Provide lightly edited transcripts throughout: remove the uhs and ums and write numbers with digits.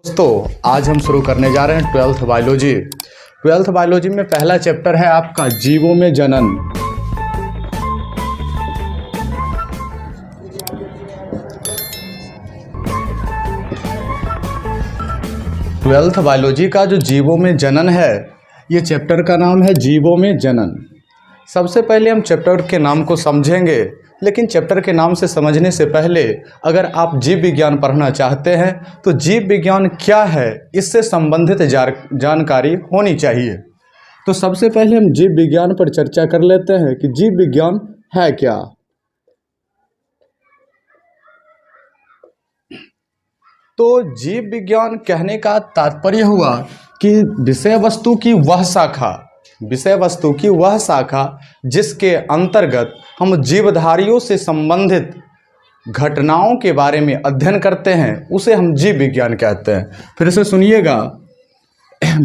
दोस्तों आज हम शुरू करने जा रहे हैं ट्वेल्थ बायोलॉजी। ट्वेल्थ बायोलॉजी में पहला चैप्टर है आपका जीवों में जनन। ट्वेल्थ बायोलॉजी का जो जीवों में जनन है, ये चैप्टर का नाम है जीवों में जनन। सबसे पहले हम चैप्टर के नाम को समझेंगे, लेकिन चैप्टर के नाम से समझने से पहले अगर आप जीव विज्ञान पढ़ना चाहते हैं तो जीव विज्ञान क्या है इससे संबंधित जानकारी होनी चाहिए। तो सबसे पहले हम जीव विज्ञान पर चर्चा कर लेते हैं कि जीव विज्ञान है क्या। तो जीव विज्ञान कहने का तात्पर्य हुआ कि विषय वस्तु की वह शाखा जिसके अंतर्गत हम जीवधारियों से संबंधित घटनाओं के बारे में अध्ययन करते हैं, उसे हम जीव विज्ञान कहते हैं। फिर से सुनिएगा,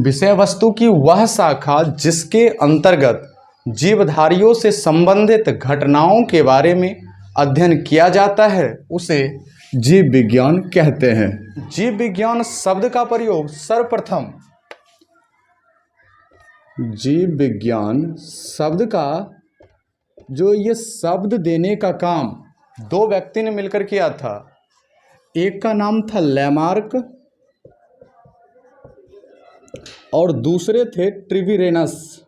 विषय वस्तु की वह शाखा जिसके अंतर्गत जीवधारियों से संबंधित घटनाओं के बारे में अध्ययन किया जाता है, उसे जीव विज्ञान कहते हैं। जीव विज्ञान शब्द का प्रयोग सर्वप्रथम जीव विज्ञान शब्द का जो ये शब्द देने का काम दो व्यक्ति ने मिलकर किया था। एक का नाम था लैमार्क और दूसरे थे ट्रिविरेनस।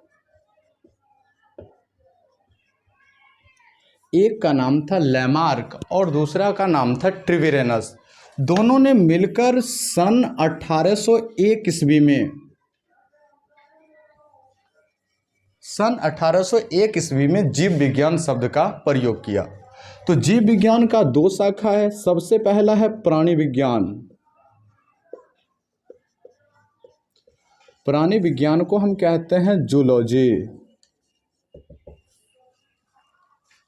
एक का नाम था लैमार्क और दूसरा का नाम था ट्रिविरेनस। दोनों ने मिलकर सन 1801 ईस्वी में जीव विज्ञान शब्द का प्रयोग किया। तो जीव विज्ञान का दो शाखा है। सबसे पहला है प्राणी विज्ञान। प्राणी विज्ञान को हम कहते हैं जूलॉजी।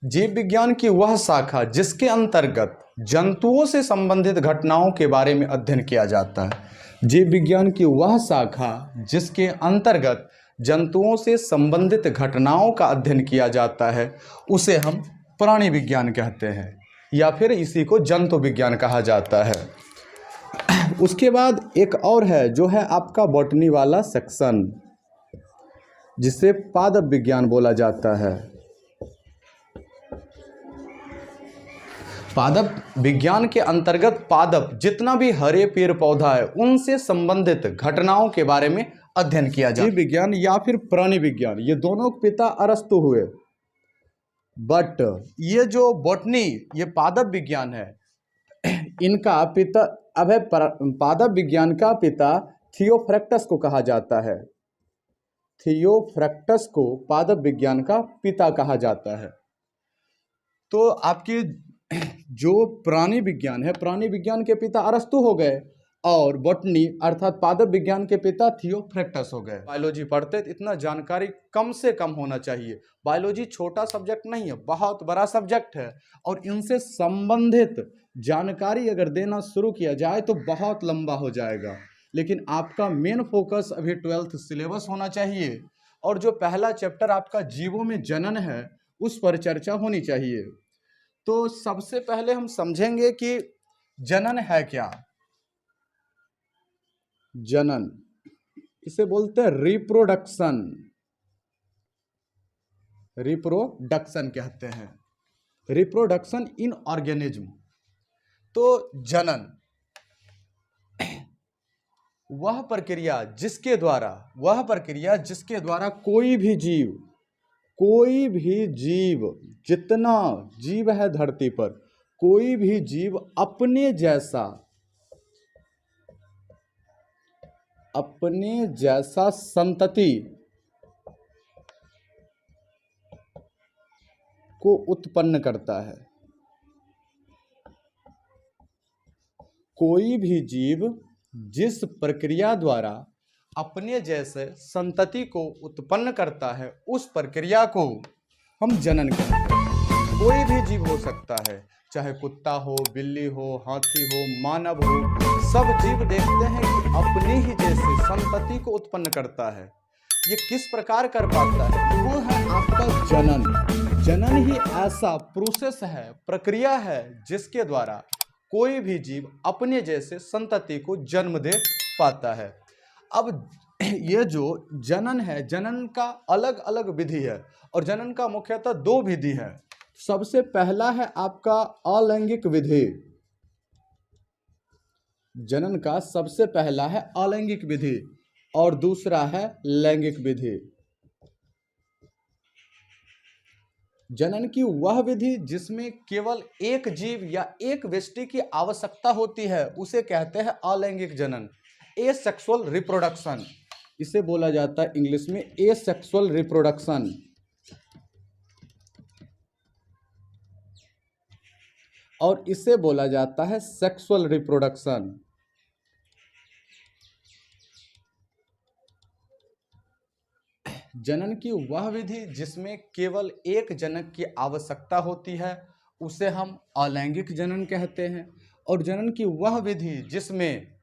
जीव विज्ञान की वह शाखा जिसके अंतर्गत जंतुओं से संबंधित घटनाओं के बारे में अध्ययन किया जाता है। जीव विज्ञान की वह शाखा जिसके अंतर्गत जंतुओं से संबंधित घटनाओं का अध्ययन किया जाता है, उसे हम प्राणी विज्ञान कहते हैं या फिर इसी को जंतु विज्ञान कहा जाता है। उसके बाद एक और है जो है आपका बॉटनी वाला सेक्शन, जिसे पादप विज्ञान बोला जाता है। पादप विज्ञान के अंतर्गत पादप जितना भी हरे पेड़ पौधा है उनसे संबंधित घटनाओं के बारे में अध्ययन किया जाता है। जीव विज्ञान या फिर प्राणी विज्ञान, ये दोनों पिता अरस्तु हुए, बट ये जो बॉटनी, ये पादप विज्ञान है, इनका पिता पादप विज्ञान का पिता थियोफ्रैक्टस को कहा जाता है। थियोफ्रैक्टस को पादप विज्ञान का पिता कहा जाता है। तो आपके जो प्राणी विज्ञान है, प्राणी विज्ञान के पिता अरस्तु हो गए और बॉटनी अर्थात पादप विज्ञान के पिता थियोफ्रैक्टस हो गए। बायोलॉजी पढ़ते तो इतना जानकारी कम से कम होना चाहिए। बायोलॉजी छोटा सब्जेक्ट नहीं है, बहुत बड़ा सब्जेक्ट है और इनसे संबंधित जानकारी अगर देना शुरू किया जाए तो बहुत लंबा हो जाएगा। लेकिन आपका मेन फोकस अभी 12th सिलेबस होना चाहिए और जो पहला चैप्टर आपका जीवों में जनन है उस पर चर्चा होनी चाहिए। तो सबसे पहले हम समझेंगे कि जनन है क्या। जनन, इसे बोलते हैं रिप्रोडक्शन। रिप्रोडक्शन कहते हैं, रिप्रोडक्शन इन ऑर्गेनिज्म। तो जनन वह प्रक्रिया जिसके द्वारा कोई भी जीव, जितना जीव है धरती पर, कोई भी जीव अपने जैसा संतति को उत्पन्न करता है। कोई भी जीव जिस प्रक्रिया द्वारा अपने जैसे संतति को उत्पन्न करता है, उस प्रक्रिया को हम जनन कहते हैं। कोई भी जीव हो सकता है, चाहे कुत्ता हो, बिल्ली हो, हाथी हो, मानव हो, सब जीव देखते हैं कि अपने ही जैसे संतति को उत्पन्न करता है। ये किस प्रकार कर पाता है? वो है आपका जनन। जनन ही ऐसा प्रोसेस है, प्रक्रिया है, जिसके द्वारा कोई भी जीव अपने जैसे संतति को जन्म दे पाता है। अब ये जो जनन है, जनन का अलग अलग विधि है और जनन का मुख्यतः दो विधि है। सबसे पहला है आपका अलैंगिक विधि। जनन का सबसे पहला है अलैंगिक विधि और दूसरा है लैंगिक विधि। जनन की वह विधि जिसमें केवल एक जीव या एक व्यक्ति की आवश्यकता होती है उसे कहते हैं अलैंगिक जनन, एसेक्सुअल रिप्रोडक्शन। इसे बोला जाता है इंग्लिश में एसेक्सुअल रिप्रोडक्शन। और इसे बोला जाता है सेक्सुअल रिप्रोडक्शन। जनन की वह विधि जिसमें केवल एक जनक की आवश्यकता होती है उसे हम अलैंगिक जनन कहते हैं। और जनन की वह विधि जिसमें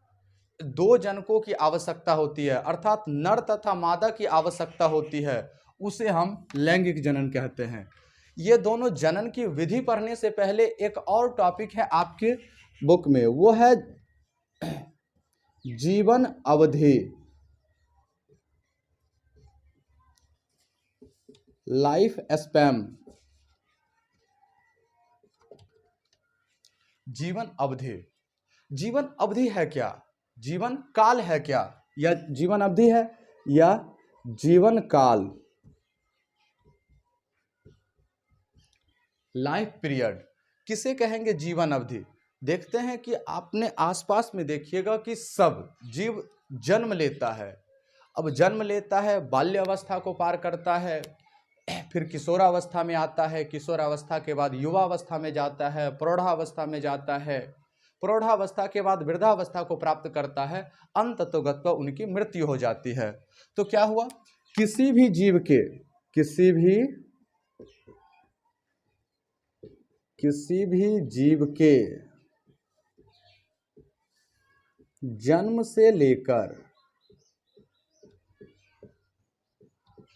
दो जनकों की आवश्यकता होती है अर्थात नर तथा मादा की आवश्यकता होती है उसे हम लैंगिक जनन कहते हैं। ये दोनों जनन की विधि पढ़ने से पहले एक और टॉपिक है आपके बुक में, वो है जीवन अवधि, लाइफ स्पैन। जीवन अवधि, जीवन अवधि है क्या, जीवन काल है क्या, या जीवन अवधि है या जीवन काल, लाइफ पीरियड किसे कहेंगे जीवन अवधि। देखते हैं कि आपने आसपास में देखिएगा कि सब जीव जन्म लेता है। अब जन्म लेता है, बाल्यावस्था को पार करता है, फिर किशोरावस्था में आता है, किशोरावस्था के बाद युवावस्था में जाता है, प्रौढ़ावस्था में जाता है, प्रौढ़ावस्था के बाद वृद्धावस्था को प्राप्त करता है, अंततोगत्वा उनकी मृत्यु हो जाती है। तो क्या हुआ, किसी भी जीव के जन्म से लेकर,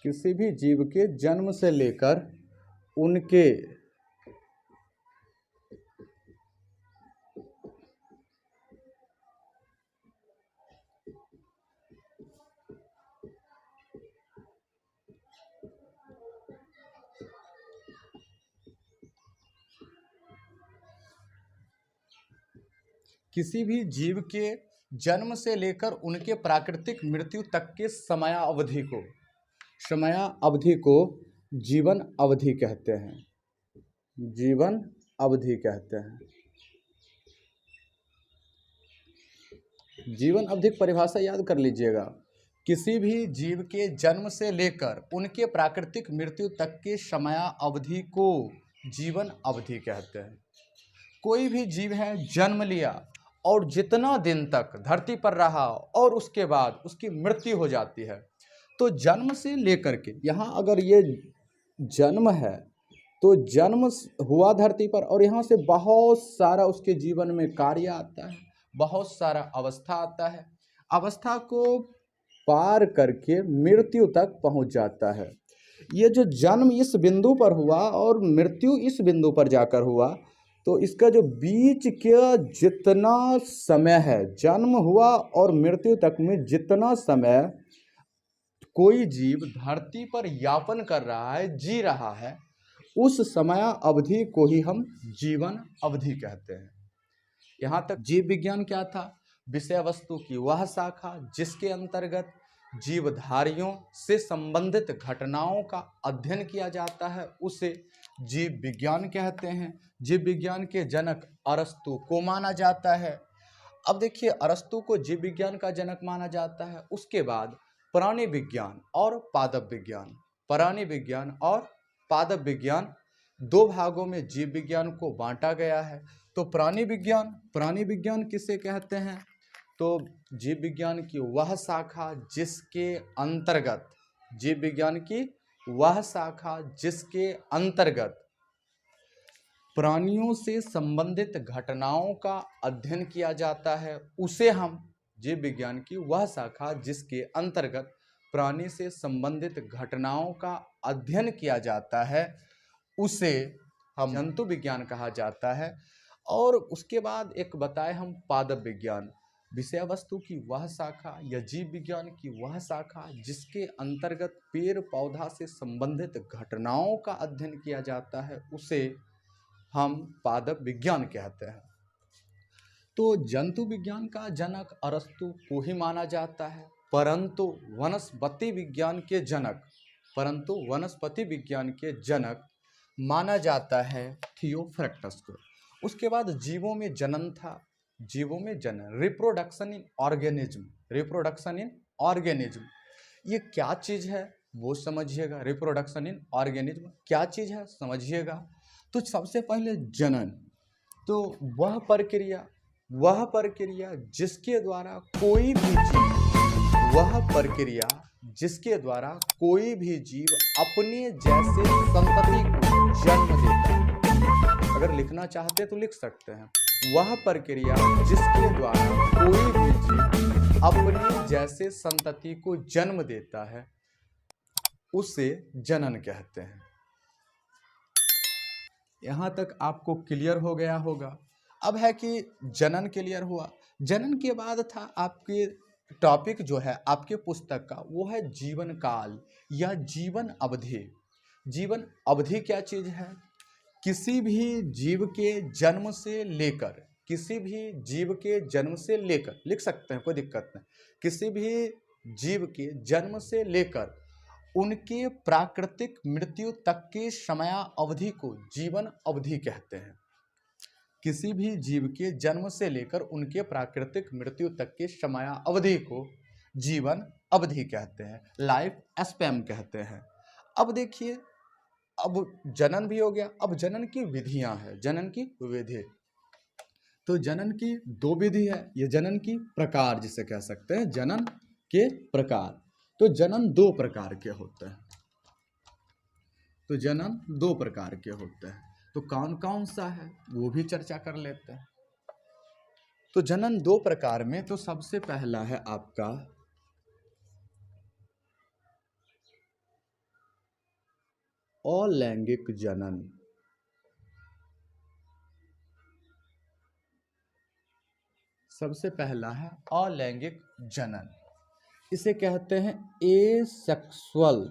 किसी भी जीव के जन्म से लेकर उनके किसी भी जीव के जन्म से लेकर उनके प्राकृतिक मृत्यु तक के समयावधि को जीवन अवधि कहते हैं, जीवन अवधि कहते हैं। जीवन अवधि की परिभाषा याद कर लीजिएगा, किसी भी जीव के जन्म से लेकर उनके प्राकृतिक मृत्यु तक के समयावधि को जीवन अवधि कहते हैं। कोई भी जीव है, जन्म लिया और जितना दिन तक धरती पर रहा और उसके बाद उसकी मृत्यु हो जाती है, तो जन्म से लेकर के यहाँ अगर ये जन्म है तो जन्म हुआ धरती पर और यहाँ से बहुत सारा उसके जीवन में कार्य आता है, बहुत सारा अवस्था आता है, अवस्था को पार करके मृत्यु तक पहुँच जाता है। ये जो जन्म इस बिंदु पर हुआ और मृत्यु इस बिंदु पर जाकर हुआ, तो इसका जो बीच का जितना समय है, जन्म हुआ और मृत्यु तक में जितना समय कोई जीव धरती पर यापन कर रहा है, जी रहा है, उस समय अवधि को ही हम जीवन अवधि कहते हैं। यहाँ तक जीव विज्ञान क्या था, विषय वस्तु की वह शाखा जिसके अंतर्गत जीवधारियों से संबंधित घटनाओं का अध्ययन किया जाता है उसे जीव विज्ञान कहते हैं। जीव विज्ञान के जनक अरस्तु को माना जाता है। अब देखिए, अरस्तु को जीव विज्ञान का जनक माना जाता है। उसके बाद प्राणी विज्ञान और पादप विज्ञान, प्राणी विज्ञान और पादप विज्ञान दो भागों में जीव विज्ञान को बांटा गया है। तो प्राणी विज्ञान किसे कहते हैं, तो जीव विज्ञान की वह शाखा जिसके अंतर्गत, जीव विज्ञान की वह शाखा जिसके अंतर्गत प्राणियों से संबंधित घटनाओं का अध्ययन किया जाता है, उसे हम जीव विज्ञान की वह शाखा जिसके अंतर्गत प्राणी से संबंधित घटनाओं का अध्ययन किया जाता है उसे हम जंतु विज्ञान कहा जाता है। और उसके बाद एक बताए हम पादप विज्ञान, विषय वस्तु की वह शाखा या जीव विज्ञान की वह शाखा जिसके अंतर्गत पेड़ पौधा से संबंधित घटनाओं का अध्ययन किया जाता है, उसे हम पादप विज्ञान कहते हैं। तो जंतु विज्ञान का जनक अरस्तु को ही माना जाता है, परंतु वनस्पति विज्ञान के जनक माना जाता है थियोफ्रैक्टस को। उसके बाद जीवों में जनन था, रिप्रोडक्शन इन ऑर्गेनिज्म, ये क्या चीज़ है वो समझिएगा। रिप्रोडक्शन इन ऑर्गेनिज्म क्या चीज़ है समझिएगा। तो सबसे पहले जनन, तो वह प्रक्रिया जिसके द्वारा कोई भी जीव अपने जैसे संतति को जन्म देता है। अगर लिखना चाहते तो लिख सकते हैं, वह प्रक्रिया जिसके द्वारा कोई भी जीव अपने जैसे संतति को जन्म देता है, उसे जनन कहते हैं। यहाँ तक आपको क्लियर हो गया होगा। अब है कि जनन क्लियर हुआ, जनन के बाद था आपके टॉपिक जो है आपके पुस्तक का, वो है जीवन काल या जीवन अवधि। जीवन अवधि क्या चीज़ है? किसी भी जीव के जन्म से लेकर लिख सकते हैं, कोई दिक्कत नहीं, किसी भी जीव के जन्म से लेकर उनके प्राकृतिक मृत्यु तक के समयावधि को जीवन अवधि कहते हैं। किसी भी जीव के जन्म से लेकर उनके प्राकृतिक मृत्यु तक के समयावधि को जीवन अवधि कहते हैं, लाइफ स्पैन कहते हैं। अब देखिए, अब जनन भी हो गया, अब जनन की विधियां हैं, जनन की विधि। तो जनन की दो विधि है, ये जनन की प्रकार जिसे कह सकते हैं, जनन के प्रकार। तो जनन दो प्रकार के होते हैं, तो कौन कौन सा है वो भी चर्चा कर लेते हैं। तो जनन दो प्रकार में, तो सबसे पहला है आपका अलैंगिक जनन। सबसे पहला है अलैंगिक जनन, इसे कहते हैं एसेक्सुअल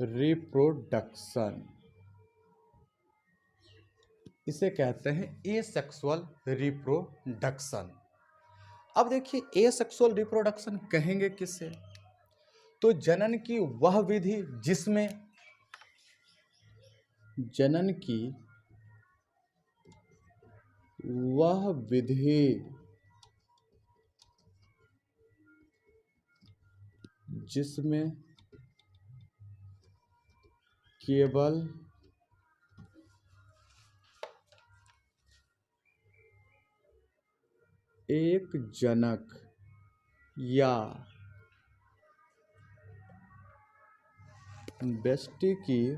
रिप्रोडक्शन, इसे कहते हैं एसेक्सुअल रिप्रोडक्शन। अब देखिए, एसेक्सुअल रिप्रोडक्शन कहेंगे किसे? तो जनन की वह विधि जिसमें केवल एक जनक या व्यष्टि की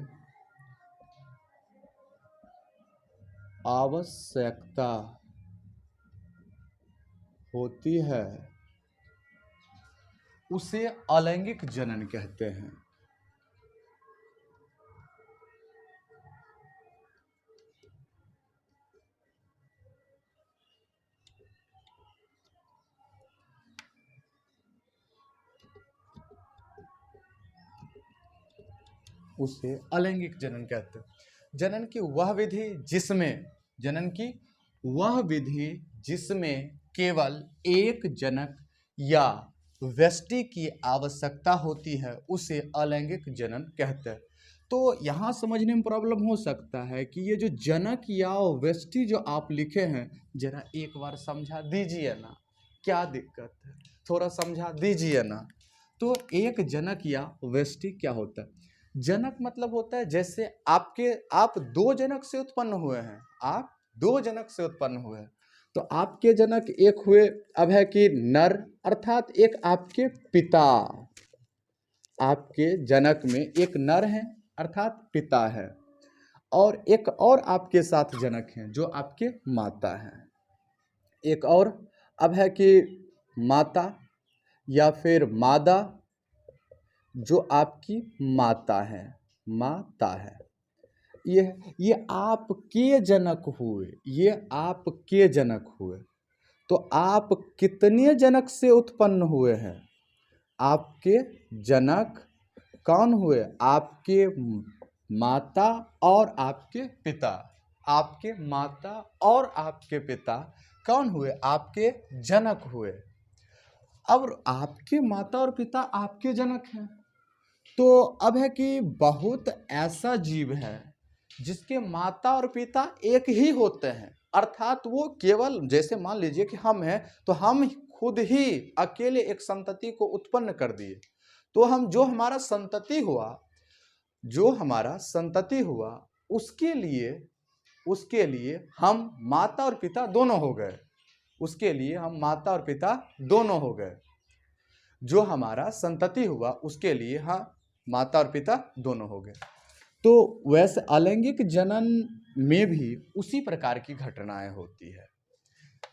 आवश्यकता होती है, उसे अलैंगिक जनन कहते हैं। उसे अलैंगिक जनन कहते हैं। जनन की वह विधि जिसमें केवल एक जनक या व्यष्टि की आवश्यकता होती है, उसे अलैंगिक जनन कहते हैं। तो यहाँ समझने में प्रॉब्लम हो सकता है कि ये जो जनक या व्यष्टि जो आप लिखे हैं, जरा एक बार समझा दीजिए ना, क्या दिक्कत है, थोड़ा समझा दीजिए ना। तो एक जनक या व्यष्टि क्या होता है? जनक मतलब होता है जैसे आप दो जनक से उत्पन्न हुए हैं, तो आपके जनक एक हुए, अब है कि नर, अर्थात एक आपके पिता, आपके जनक में एक नर है अर्थात पिता है, और एक और आपके साथ जनक हैं जो आपके माता हैं, एक और अब है कि माता या फिर मादा जो आपकी माता है, माता है। ये आपके जनक हुए, ये आपके जनक हुए। तो आप कितने जनक से उत्पन्न हुए हैं? आपके जनक कौन हुए? आपके माता और आपके पिता। आपके माता और आपके पिता कौन हुए? आपके जनक हुए। अब आपके माता और पिता आपके जनक हैं, तो अब है कि बहुत ऐसा जीव है जिसके माता और पिता एक ही होते हैं, अर्थात वो केवल, जैसे मान लीजिए कि हम हैं, तो हम खुद ही अकेले एक संतति को उत्पन्न कर दिए। तो हम जो हमारा संतति हुआ, जो हमारा संतति हुआ, उसके लिए हम माता और पिता दोनों हो गए। उसके लिए हम माता और पिता दोनों हो गए। जो हमारा संतति हुआ उसके लिए हाँ माता और पिता दोनों हो गए। तो वैसे अलैंगिक जनन में भी उसी प्रकार की घटनाएं होती है।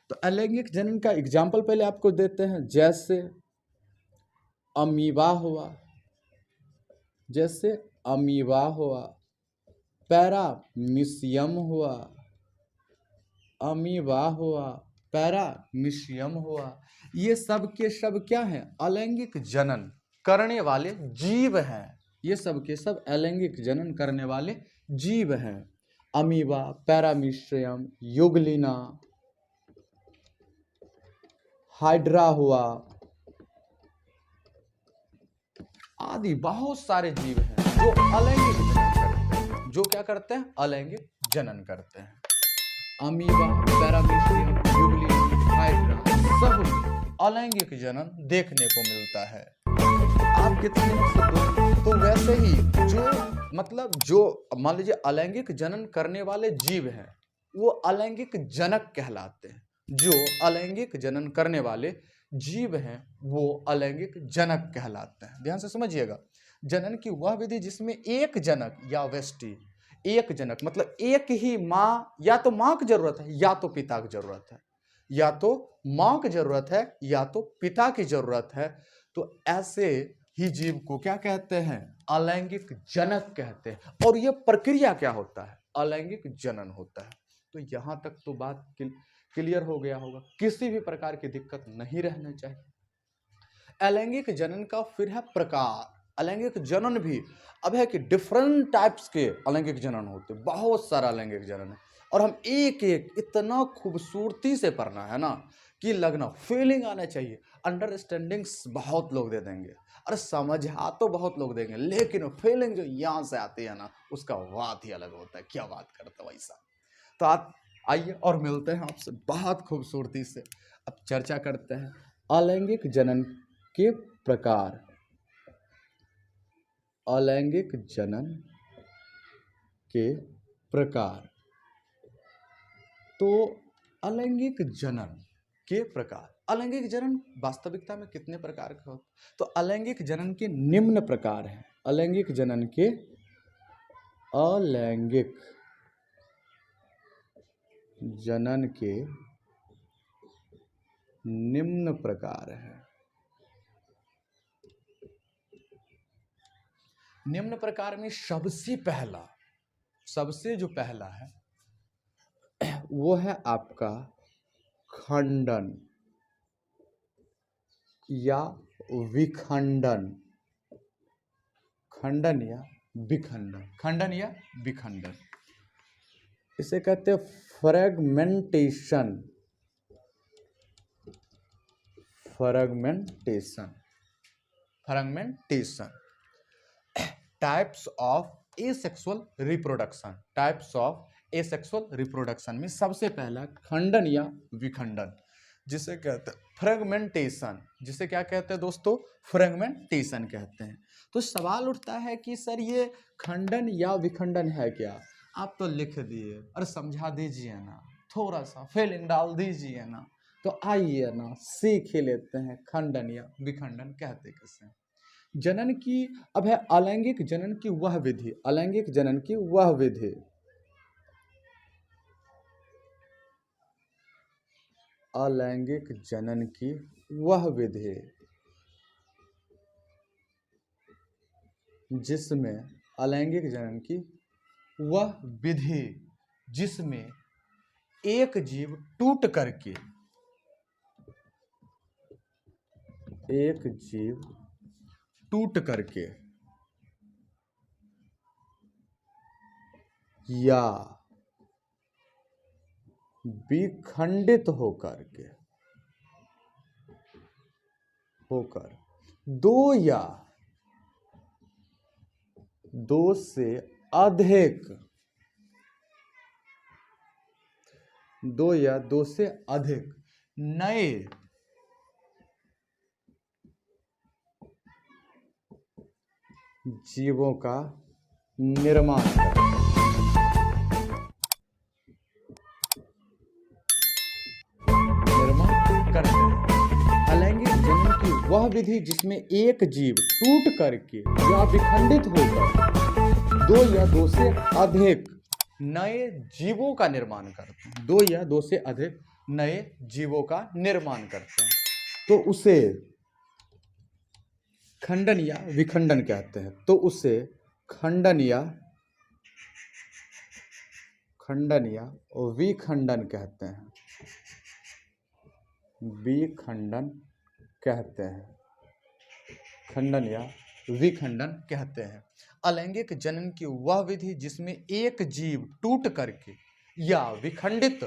तो अलैंगिक जनन का एग्जाम्पल पहले आपको देते हैं। जैसे अमीबा हुआ, जैसे अमीबा हुआ, पैरामीशियम हुआ, अमीबा हुआ, पैरामीशियम हुआ, ये सब के सब क्या हैं? अलैंगिक जनन करने वाले जीव हैं। ये सब के सब अलैंगिक जनन करने वाले जीव हैं। अमीबा, पैरामीशियम, युगलिना, हाइड्रा हुआ, आदि बहुत सारे जीव हैं जो अलैंगिक जनन करते हैं। जो क्या करते हैं? अलैंगिक जनन करते हैं। अमीबा, पैरामीशियम, युगलिना, हाइड्रा, सब अलैंगिक जनन देखने को मिलता है। आप कितने तो वैसे ही जो मान लीजिए अलैंगिक जनन करने वाले जीव हैं, वो अलैंगिक जनक कहलाते हैं। जो अलैंगिक जनन करने वाले जीव हैं वो अलैंगिक जनक कहलाते हैं। ध्यान से समझिएगा, जनन की वह विधि जिसमें एक जनक या व्यष्टि, एक जनक मतलब एक ही माँ, या तो माँ की जरूरत है या तो पिता की जरूरत है, या तो माँ की जरूरत है या तो पिता की जरूरत है। तो ऐसे ही जीव को क्या कहते हैं? अलैंगिक जनक कहते हैं। और यह प्रक्रिया क्या होता है? अलैंगिक जनन होता है। तो यहां तक तो बात क्लियर हो गया होगा, किसी भी प्रकार की दिक्कत नहीं रहना चाहिए। अलैंगिक जनन का फिर है प्रकार। अलैंगिक जनन भी अब है कि डिफरेंट टाइप्स के अलैंगिक जनन होते, बहुत सारा अलैंगिक जनन है। और हम एक एक इतना खूबसूरती से पढ़ना है ना कि लगना फीलिंग आना चाहिए। अंडरस्टैंडिंग्स बहुत लोग दे देंगे, और समझा तो बहुत लोग देंगे, लेकिन फीलिंग जो यहाँ से आती है ना, उसका बात ही अलग होता है। क्या बात करते हो ऐसा। तो आप आइए और मिलते हैं आपसे बहुत खूबसूरती से। अब चर्चा करते हैं अलैंगिक जनन के प्रकार। अलैंगिक जनन के प्रकार। तो अलैंगिक जनन के प्रकार, अलैंगिक जनन वास्तविकता में कितने प्रकार के होते? तो अलैंगिक जनन के निम्न प्रकार हैं। अलैंगिक जनन के अलैंगिक जनन के निम्न प्रकार हैं। निम्न प्रकार में सबसे जो पहला है वो है आपका खंडन या विखंडन। खंडन या विखंडन, खंडन या विखंडन, इसे कहते हैं fragmentation. Fragmentation, fragmentation. Types of asexual reproduction. Types of asexual reproduction में सबसे पहला खंडन या विखंडन, जिसे कहते हैं फ्रेगमेंटेशन। जिसे क्या कहते हैं दोस्तों? फ्रेगमेंटेशन कहते हैं। तो सवाल उठता है कि सर ये खंडन या विखंडन है क्या? आप तो लिख दिए, और समझा दीजिए ना, थोड़ा सा फीलिंग डाल दीजिए ना। तो आइए ना सीख ही लेते हैं खंडन या विखंडन कहते कैसे। जनन की अब है अलैंगिक जनन की वह विधि। अलैंगिक जनन की वह विधि अलैंगिक जनन की वह विधि जिसमें अलैंगिक जनन की वह विधि जिसमें एक जीव टूट करके या विखंडित होकर दो या दो से अधिक नए जीवों का निर्माण करते हैं। अलैंगिक जनन की वह विधि जिसमें एक जीव टूट करके या विखंडित होकर दो या दो से अधिक नए जीवों का निर्माण करते हैं, दो या दो से अधिक नए जीवों का निर्माण करते हैं, तो उसे खंडन या विखंडन कहते हैं। तो उसे खंडन या विखंडन कहते हैं। खंडन या विखंडन कहते हैं। अलैंगिक जनन की वह विधि जिसमें एक जीव टूट करके या विखंडित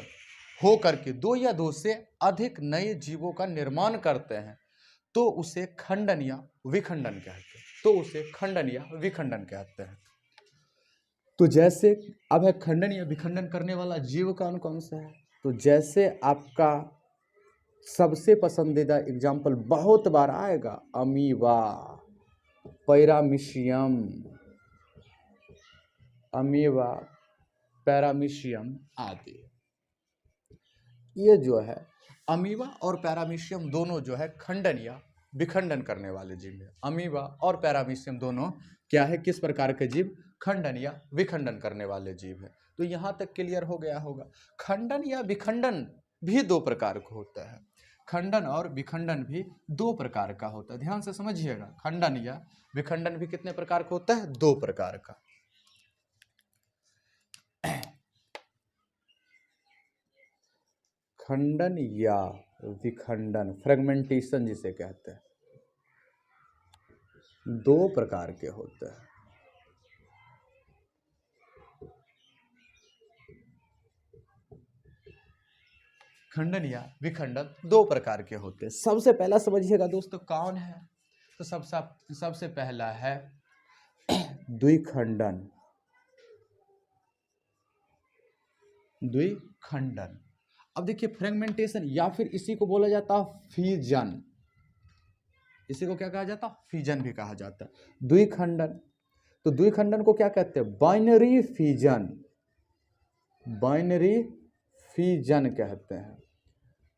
हो करके दो या दो से अधिक नए जीवों का निर्माण करते हैं, तो उसे खंडन या विखंडन कहते हैं। तो जैसे अब है खंडन या विखंडन करने वाला जीव कौन कौन सा है। तो जैसे आपका सबसे पसंदीदा एग्जाम्पल बहुत बार आएगा, अमीबा, पैरामीशियम आदि। ये जो है अमीबा और पैरामीशियम दोनों जो है खंडन या विखंडन करने वाले जीव है। अमीबा और पैरामीशियम दोनों क्या है, किस प्रकार के जीव, खंडन या विखंडन करने वाले जीव है। तो यहां तक क्लियर हो गया होगा। खंडन या विखंडन भी दो प्रकार का होता है। खंडन और विखंडन भी दो प्रकार का होता है, ध्यान से समझिएगा। खंडन या विखंडन भी कितने प्रकार का होता है, दो प्रकार का। खंडन या विखंडन, फ्रेगमेंटेशन जिसे कहते हैं, दो प्रकार के होते हैं। खंडन या विखंडन दो प्रकार के होते हैं। सबसे पहला समझिएगा दोस्तों कौन है, तो सबसे पहला है द्विखंडन। अब देखिए फ्रेगमेंटेशन या फिर इसी को बोला जाता है फ्यूजन। इसी को क्या कहा जाता है, फ्यूजन भी कहा जाता है। द्विखंडन, तो द्विखंडन को क्या कहते हैं, बाइनरी फ्यूजन कहते हैं।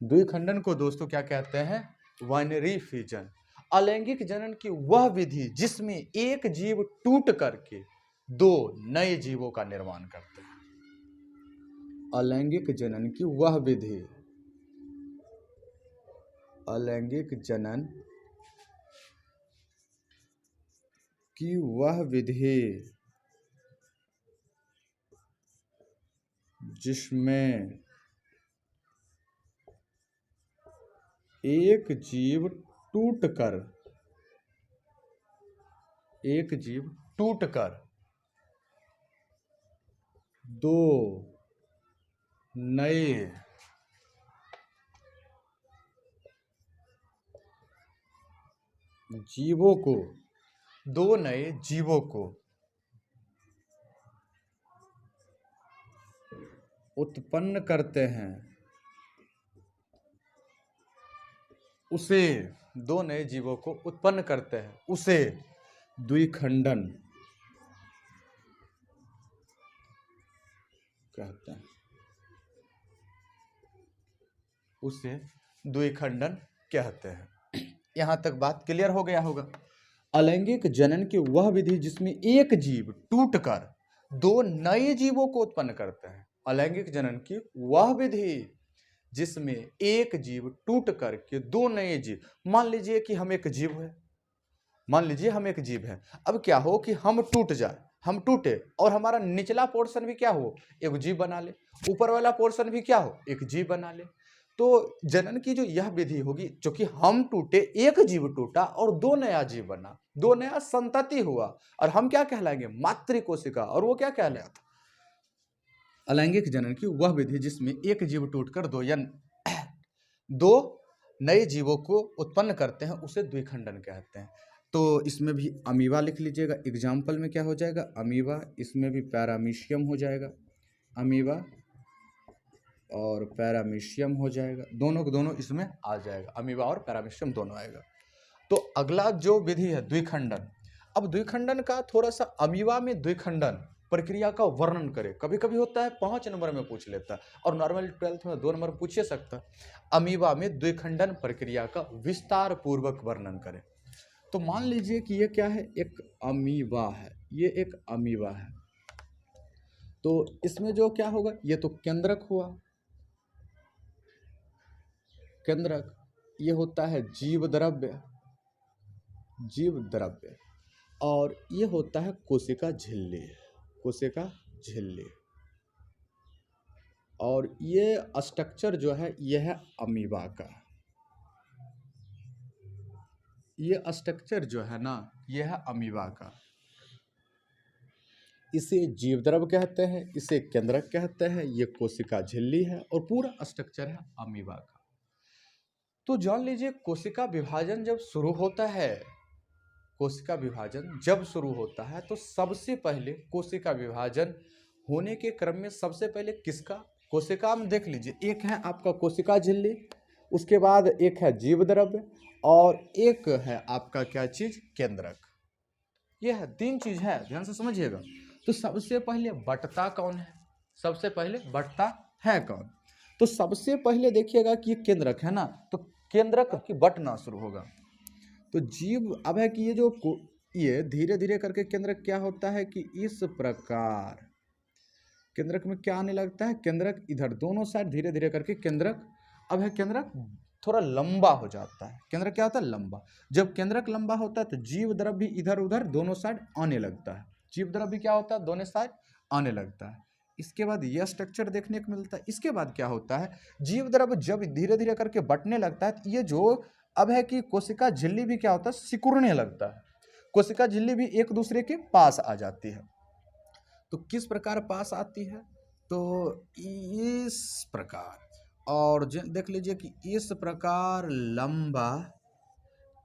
द्विखंडन को दोस्तों क्या कहते हैं, बाइनरी फ्यूजन। अलैंगिक जनन की वह विधि जिसमें एक जीव टूट करके दो नए जीवों का निर्माण करते हैं। अलैंगिक जनन की वह विधि, अलैंगिक जनन की वह विधि जिसमें एक जीव टूटकर दो नए जीवों को उत्पन्न करते हैं, उसे दो नए जीवों को उत्पन्न करते हैं, उसे द्विखंडन कहते हैं। उसे द्विखंडन कहते हैं। यहां तक बात क्लियर हो गया होगा। अलैंगिक जनन की वह विधि जिसमें एक जीव टूटकर दो नए जीवों को उत्पन्न करते हैं। अलैंगिक जनन की वह विधि जिसमें एक जीव टूट करके दो नए जीव, मान लीजिए कि हम एक जीव है, अब क्या हो कि हम टूट जाए, हम टूटे और हमारा निचला पोर्शन भी क्या हो, एक जीव बना ले, ऊपर वाला पोर्शन भी क्या हो, एक जीव बना ले। तो जनन की जो यह विधि होगी, चूंकि हम टूटे, एक जीव टूटा और दो नया जीव बना, दो नया संतति हुआ, और हम क्या कहलाएंगे, मातृ कोशिका, और वो क्या कहलाता, अलैंगिक जनन की वह विधि जिसमें एक जीव टूटकर दो नए जीवों को उत्पन्न करते हैं, उसे द्विखंडन कहते हैं। तो इसमें भी अमीबा लिख लीजिएगा, एग्जाम्पल में क्या हो जाएगा, अमीबा, इसमें भी पैरामीशियम हो जाएगा, अमीबा और पैरामीशियम हो जाएगा, दोनों को दोनों इसमें आ जाएगा, अमीबा और पैरामीशियम दोनों आएगा। तो अगला जो विधि है द्विखंडन। अब द्विखंडन का थोड़ा सा, अमीबा में द्विखंडन प्रक्रिया का वर्णन करें, कभी कभी होता है 5 नंबर में पूछ लेता है, और नॉर्मल 12th में 2 नंबर पूछ सकता। अमीबा में द्विखंडन प्रक्रिया का विस्तार पूर्वक वर्णन करें। तो मान लीजिए कि ये क्या है, एक अमीबा है, ये एक अमीबा है। तो इसमें जो क्या होगा, ये तो केंद्रक हुआ, केंद्रक, ये होता है जीव द्रव्य, जीव द्रव्य, और ये होता है कोशिका झिल्ली, कोशिका झिल्ली। और ये स्ट्रक्चर जो है, यह है अमीबा का, ये स्ट्रक्चर जो है ना, यह है अमीबा का। इसे जीवद्रव्य कहते हैं, इसे केंद्रक कहते हैं, ये कोशिका झिल्ली है, और पूरा स्ट्रक्चर है अमीबा का। तो जान लीजिए, कोशिका विभाजन जब शुरू होता है, कोशिका विभाजन जब शुरू होता है, तो सबसे पहले कोशिका विभाजन होने के क्रम में सबसे पहले किसका, कोशिका में देख लीजिए, एक है आपका कोशिका झिल्ली, उसके बाद एक है जीवद्रव्य, और एक है आपका क्या चीज, केंद्रक। यह है 3 चीज है, ध्यान से समझिएगा। तो सबसे पहले बटता कौन है, सबसे पहले बटता है कौन, तो सबसे पहले देखिएगा कि केंद्रक है ना, तो केंद्रक की बटना शुरू होगा। तो जीव, अब है कि ये जो ये धीरे धीरे करके केंद्रक क्या होता है कि इस प्रकार केंद्रक में क्या आने लगता है, केंद्रक इधर दोनों साइड धीरे धीरे करके केंद्रक, अब है केंद्रक थोड़ा लंबा हो जाता है, केंद्रक क्या होता है, लंबा। जब केंद्रक लंबा होता है तो जीव द्रव्य भी इधर उधर दोनों साइड आने लगता है, जीव द्रव्य भी क्या होता है, दोनों साइड आने लगता है। इसके बाद यह स्ट्रक्चर देखने को मिलता है। इसके बाद क्या होता है, जीव द्रव्य जब धीरे धीरे करके बंटने लगता है, तो ये जो अब है कि कोशिका झिल्ली भी क्या होता है, सिकुड़ने लगता है, कोशिका झिल्ली भी एक दूसरे के पास आ जाती है। तो किस प्रकार पास आती है, तो इस प्रकार, और देख लीजिए कि इस प्रकार लंबा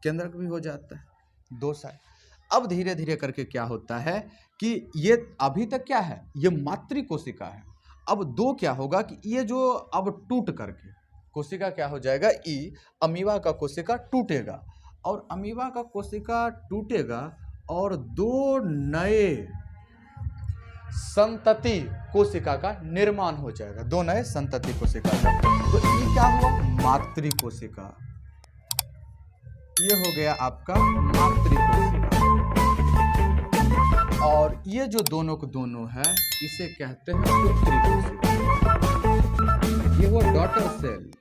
केंद्रक भी हो जाता है, 2 साइड। अब धीरे धीरे करके क्या होता है कि ये अभी तक क्या है, ये मातृ कोशिका है। अब 2 क्या होगा कि ये जो अब टूट करके कोशिका क्या हो जाएगा, अमीबा का कोशिका टूटेगा, और अमीबा का कोशिका टूटेगा और 2 नए संतति कोशिका का निर्माण हो जाएगा, 2 नए संतति कोशिका का। तो ये क्या हुआ, मातृ कोशिका, ये हो गया आपका मातृ कोशिका। और ये जो दोनों को दोनों है, इसे कहते हैं पुत्री कोशिका। ये हुआ डॉटर सेल,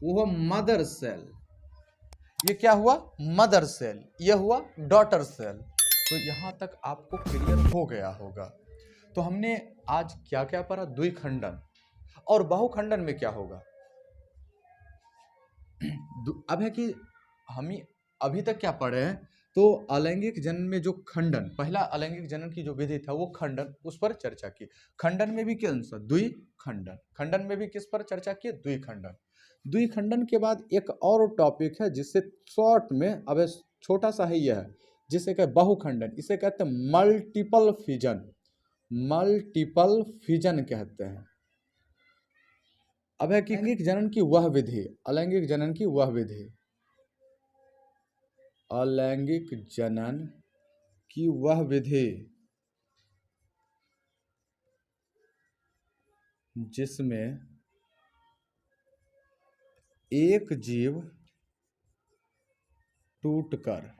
वो हुआ मदर सेल, ये क्या हुआ, मदर सेल, ये हुआ डॉटर सेल। तो यहां तक आपको क्लियर हो गया होगा। तो हमने आज क्या क्या पढ़ा, द्विखंडन, और बहुखंडन में क्या होगा। अब है कि हम अभी तक क्या पढ़े हैं, तो अलैंगिक जनन में जो खंडन, पहला अलैंगिक जनन की जो विधि था वो खंडन, उस पर चर्चा की। खंडन में भी क्या आंसर, द्विखंडन, खंडन में भी किस पर चर्चा की, द्विखंडन। द्विखंडन के बाद एक और टॉपिक है जिससे शॉर्ट में, अब छोटा सा है, यह है जिसे कहते बहुखंडन, इसे कहते हैं मल्टीपल फिजन, मल्टीपल फिजन कहते हैं। अब है कि अलैंगिक जनन की वह विधि, अलैंगिक जनन की वह विधि, अलैंगिक जनन की वह विधि जिसमें एक जीव टूटकर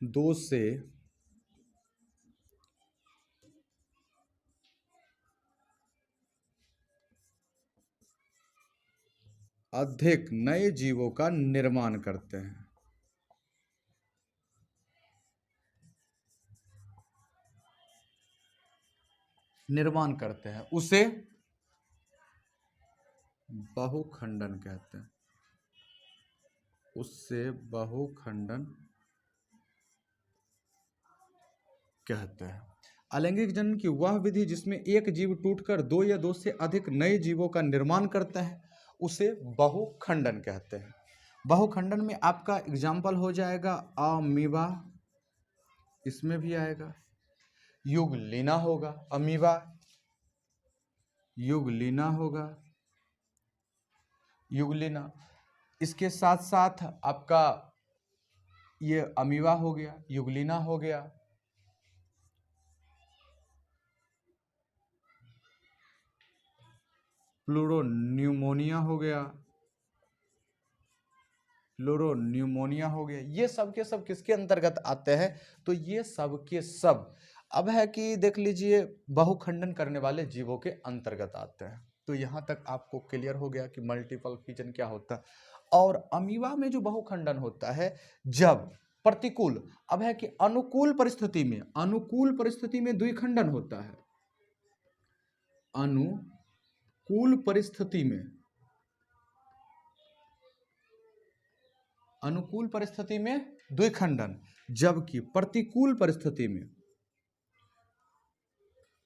2 से अधिक नए जीवों का निर्माण करते हैं। निर्माण करते हैं उसे बहुखंडन कहते हैं। उससे बहुखंडन कहते हैं। अलैंगिक जनन की वह विधि जिसमें एक जीव टूटकर दो या दो से अधिक नए जीवों का निर्माण करता है उसे बहुखंडन कहते हैं। बहुखंडन में आपका एग्जाम्पल हो जाएगा अमीबा, इसमें भी आएगा, युगलिना होगा, अमीबा युगलिना होगा, युगलिना। इसके साथ साथ आपका ये अमीबा हो गया, युगलिना हो गया, प्लूरोन्यूमोनिया हो गया, प्लूरोन्यूमोनिया हो गया। ये सब के सब किसके अंतर्गत आते हैं? तो ये सब के सब अब है कि देख लीजिए बहुखंडन करने वाले जीवों के अंतर्गत आते हैं। तो यहाँ तक आपको क्लियर हो गया कि मल्टीपल फिजन क्या होता है। और अमीबा में जो बहुखंडन होता है जब प्रतिकूल, अब है कि अनुकूल परिस्थिति में, अनुकूल परिस्थिति में द्विखंडन होता है। अनुकूल परिस्थिति में, अनुकूल परिस्थिति में द्विखंडन, जबकि प्रतिकूल परिस्थिति में,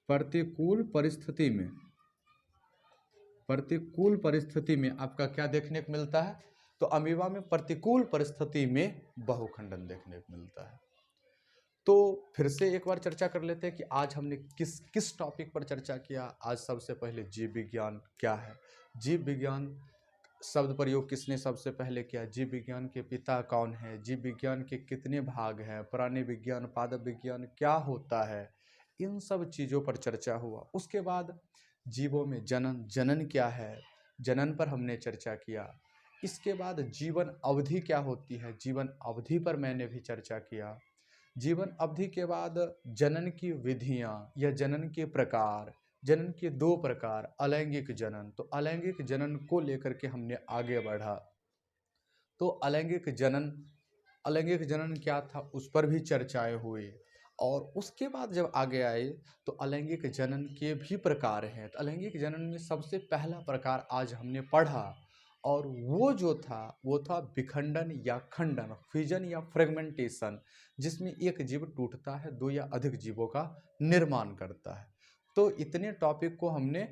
प्रतिकूल परिस्थिति में, प्रतिकूल परिस्थिति में आपका क्या देखने को मिलता है? तो अमीबा में प्रतिकूल परिस्थिति में बहुखंडन देखने को मिलता है। तो फिर से एक बार चर्चा कर लेते हैं कि आज हमने किस किस टॉपिक पर चर्चा किया। आज सबसे पहले जीव विज्ञान क्या है, जीव विज्ञान शब्द प्रयोग किसने सबसे पहले किया, जीव विज्ञान के पिता कौन है, जीव विज्ञान के कितने भाग हैं, प्राणी विज्ञान, पादप विज्ञान क्या होता है, इन सब चीज़ों पर चर्चा हुआ। उसके बाद जीवों में जनन, जनन क्या है, जनन पर हमने चर्चा किया। इसके बाद जीवन अवधि क्या होती है, जीवन अवधि पर मैंने भी चर्चा किया। जीवन अवधि के बाद जनन की विधियाँ या जनन के प्रकार, जनन के दो प्रकार, अलैंगिक जनन। तो अलैंगिक जनन को लेकर के हमने आगे बढ़ा। तो अलैंगिक जनन, अलैंगिक जनन क्या था उस पर भी चर्चाएं हुई। और उसके बाद जब आगे आए तो अलैंगिक जनन के भी प्रकार हैं। तो अलैंगिक जनन में सबसे पहला प्रकार आज हमने पढ़ा और वो जो था वो था विखंडन या खंडन, फिजन या फ्रेगमेंटेशन, जिसमें एक जीव टूटता है, दो या अधिक जीवों का निर्माण करता है। तो इतने टॉपिक को हमने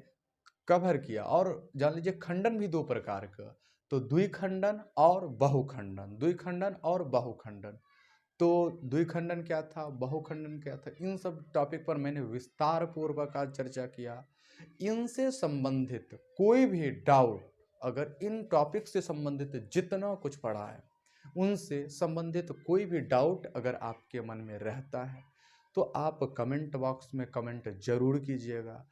कवर किया। और जान लीजिए खंडन भी दो प्रकार का, तो द्विखंडन और बहुखंडन, द्विखंडन और बहुखंडन। तो द्विखंडन क्या था, बहुखंडन क्या था, इन सब टॉपिक पर मैंने विस्तार पूर्वक आज चर्चा किया। इनसे संबंधित कोई भी डाउट, अगर इन टॉपिक से संबंधित जितना कुछ पढ़ा है उनसे संबंधित कोई भी डाउट अगर आपके मन में रहता है तो आप कमेंट बॉक्स में कमेंट जरूर कीजिएगा।